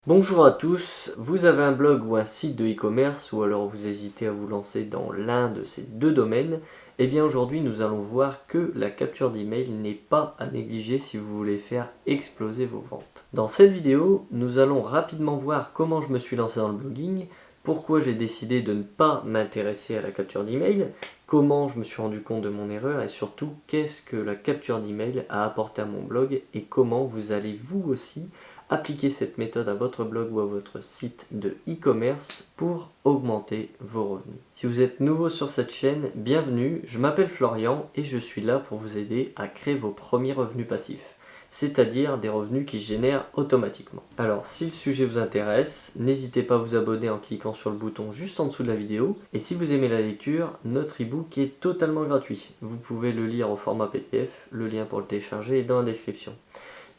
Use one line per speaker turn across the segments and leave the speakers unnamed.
Bonjour à tous, vous avez un blog ou un site de e-commerce ou alors vous hésitez à vous lancer dans l'un de ces deux domaines. Eh bien aujourd'hui nous allons voir que la capture d'email n'est pas à négliger si vous voulez faire exploser vos ventes. Dans cette vidéo, nous allons rapidement voir comment je me suis lancé dans le blogging, pourquoi j'ai décidé de ne pas m'intéresser à la capture d'email, comment je me suis rendu compte de mon erreur et surtout qu'est-ce que la capture d'email a apporté à mon blog et comment vous allez vous aussi appliquer cette méthode à votre blog ou à votre site de e-commerce pour augmenter vos revenus. Si vous êtes nouveau sur cette chaîne, bienvenue, je m'appelle Florian et je suis là pour vous aider à créer vos premiers revenus passifs, c'est-à-dire des revenus qui se génèrent automatiquement. Alors si le sujet vous intéresse, n'hésitez pas à vous abonner en cliquant sur le bouton juste en dessous de la vidéo, et si vous aimez la lecture, notre e-book est totalement gratuit. Vous pouvez le lire au format PDF, le lien pour le télécharger est dans la description.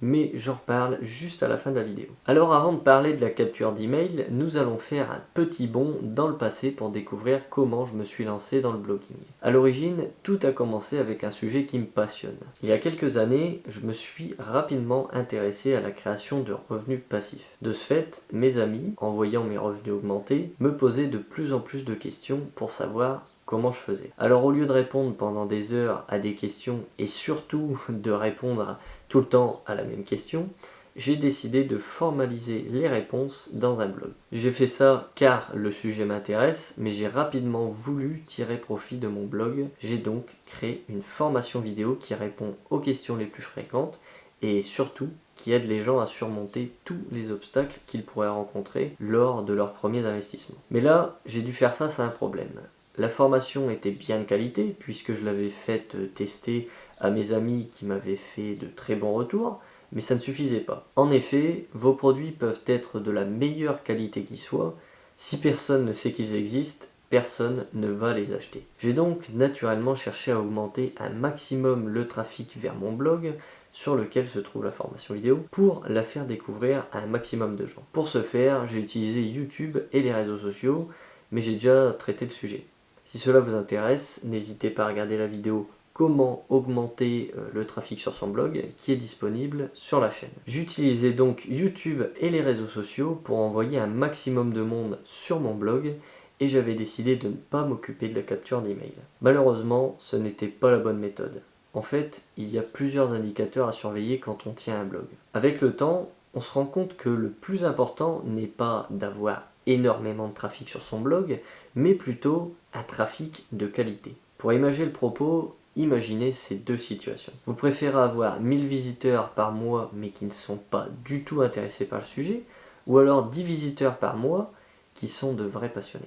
Mais j'en reparle juste à la fin de la vidéo. Alors avant de parler de la capture d'email, nous allons faire un petit bond dans le passé pour découvrir comment je me suis lancé dans le blogging. A l'origine, tout a commencé avec un sujet qui me passionne. Il y a quelques années, je me suis rapidement intéressé à la création de revenus passifs. De ce fait, mes amis, en voyant mes revenus augmenter, me posaient de plus en plus de questions pour savoir comment je faisais. Alors au lieu de répondre pendant des heures à des questions et surtout de répondre tout le temps à la même question, j'ai décidé de formaliser les réponses dans un blog. J'ai fait ça car le sujet m'intéresse, mais j'ai rapidement voulu tirer profit de mon blog. J'ai donc créé une formation vidéo qui répond aux questions les plus fréquentes et surtout qui aide les gens à surmonter tous les obstacles qu'ils pourraient rencontrer lors de leurs premiers investissements. Mais là, j'ai dû faire face à un problème. La formation était bien de qualité puisque je l'avais faite tester à mes amis qui m'avaient fait de très bons retours, mais ça ne suffisait pas. En effet, vos produits peuvent être de la meilleure qualité qui soit, si personne ne sait qu'ils existent, personne ne va les acheter. J'ai donc naturellement cherché à augmenter un maximum le trafic vers mon blog, sur lequel se trouve la formation vidéo, pour la faire découvrir à un maximum de gens. Pour ce faire, j'ai utilisé YouTube et les réseaux sociaux, mais j'ai déjà traité le sujet. Si cela vous intéresse, n'hésitez pas à regarder la vidéo comment augmenter le trafic sur son blog qui est disponible sur la chaîne. J'utilisais donc YouTube et les réseaux sociaux pour envoyer un maximum de monde sur mon blog et j'avais décidé de ne pas m'occuper de la capture d'email. Malheureusement, ce n'était pas la bonne méthode. En fait, il y a plusieurs indicateurs à surveiller quand on tient un blog. Avec le temps, on se rend compte que le plus important n'est pas d'avoir énormément de trafic sur son blog, mais plutôt un trafic de qualité. Pour imaginer le propos, imaginez ces deux situations. Vous préférez avoir 1000 visiteurs par mois mais qui ne sont pas du tout intéressés par le sujet, ou alors 10 visiteurs par mois qui sont de vrais passionnés.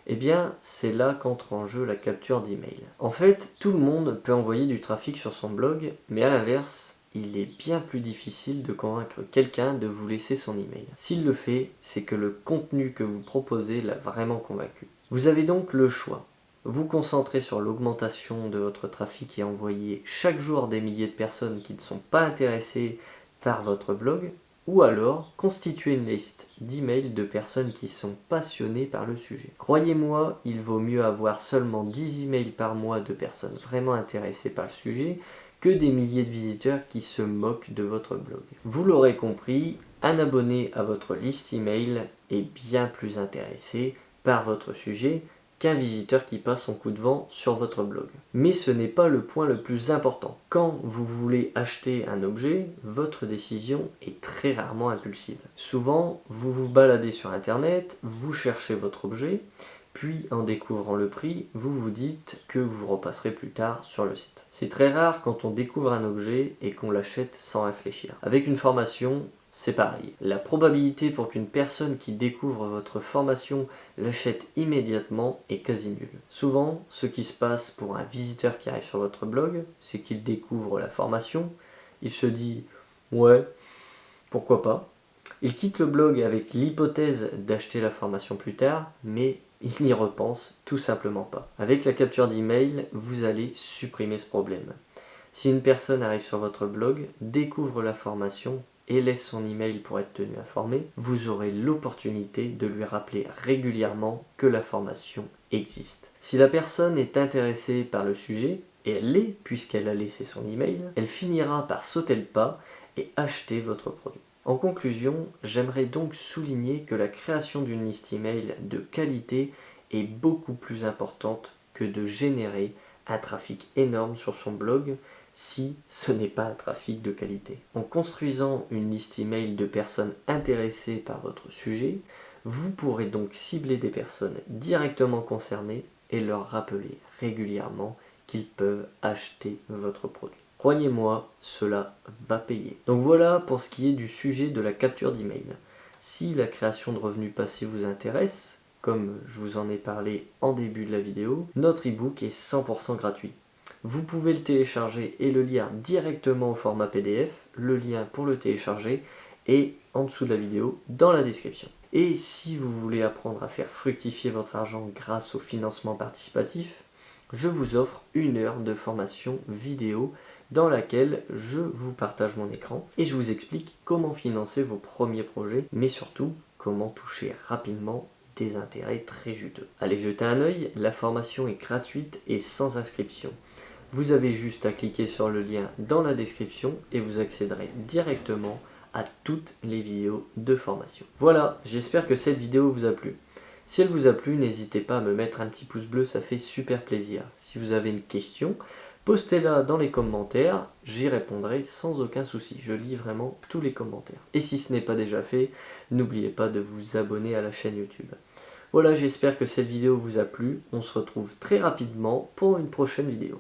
Eh bien, c'est là qu'entre en jeu la capture d'email. En fait, tout le monde peut envoyer du trafic sur son blog, mais à l'inverse, il est bien plus difficile de convaincre quelqu'un de vous laisser son email. S'il le fait, c'est que le contenu que vous proposez l'a vraiment convaincu. Vous avez donc le choix. Vous concentrez sur l'augmentation de votre trafic et envoyer chaque jour des milliers de personnes qui ne sont pas intéressées par votre blog, ou alors constituer une liste d'emails de personnes qui sont passionnées par le sujet. Croyez-moi, il vaut mieux avoir seulement 10 emails par mois de personnes vraiment intéressées par le sujet que des milliers de visiteurs qui se moquent de votre blog. Vous l'aurez compris, un abonné à votre liste email est bien plus intéressé par votre sujet qu'un visiteur qui passe son coup de vent sur votre blog. Mais ce n'est pas le point le plus important. Quand vous voulez acheter un objet, votre décision est très rarement impulsive. Souvent, vous vous baladez sur internet, vous cherchez votre objet, puis en découvrant le prix, vous vous dites que vous repasserez plus tard sur le site. C'est très rare quand on découvre un objet et qu'on l'achète sans réfléchir. Avec une formation, c'est pareil. La probabilité pour qu'une personne qui découvre votre formation l'achète immédiatement est quasi nulle. Souvent, ce qui se passe pour un visiteur qui arrive sur votre blog, c'est qu'il découvre la formation, il se dit « ouais, pourquoi pas ». Il quitte le blog avec l'hypothèse d'acheter la formation plus tard, mais il n'y repense tout simplement pas. Avec la capture d'email, vous allez supprimer ce problème. Si une personne arrive sur votre blog, découvre la formation et laisse son email pour être tenu informé, vous aurez l'opportunité de lui rappeler régulièrement que la formation existe. Si la personne est intéressée par le sujet, et elle l'est puisqu'elle a laissé son email, elle finira par sauter le pas et acheter votre produit. En conclusion, j'aimerais donc souligner que la création d'une liste email de qualité est beaucoup plus importante que de générer un trafic énorme sur son blog si ce n'est pas un trafic de qualité. En construisant une liste email de personnes intéressées par votre sujet, vous pourrez donc cibler des personnes directement concernées et leur rappeler régulièrement qu'ils peuvent acheter votre produit. Croyez-moi, cela va payer. Donc voilà pour ce qui est du sujet de la capture d'email. Si la création de revenus passifs vous intéresse, comme je vous en ai parlé en début de la vidéo, notre ebook est 100% gratuit. Vous pouvez le télécharger et le lire directement au format PDF. Le lien pour le télécharger est en dessous de la vidéo dans la description. Et si vous voulez apprendre à faire fructifier votre argent grâce au financement participatif, je vous offre 1 heure de formation vidéo dans laquelle je vous partage mon écran et je vous explique comment financer vos premiers projets, mais surtout comment toucher rapidement des intérêts très juteux. Allez jeter un œil, la formation est gratuite et sans inscription. Vous avez juste à cliquer sur le lien dans la description et vous accéderez directement à toutes les vidéos de formation. Voilà, j'espère que cette vidéo vous a plu. Si elle vous a plu, n'hésitez pas à me mettre un petit pouce bleu, ça fait super plaisir. Si vous avez une question, postez-la dans les commentaires, j'y répondrai sans aucun souci. Je lis vraiment tous les commentaires. Et si ce n'est pas déjà fait, n'oubliez pas de vous abonner à la chaîne YouTube. Voilà, j'espère que cette vidéo vous a plu. On se retrouve très rapidement pour une prochaine vidéo.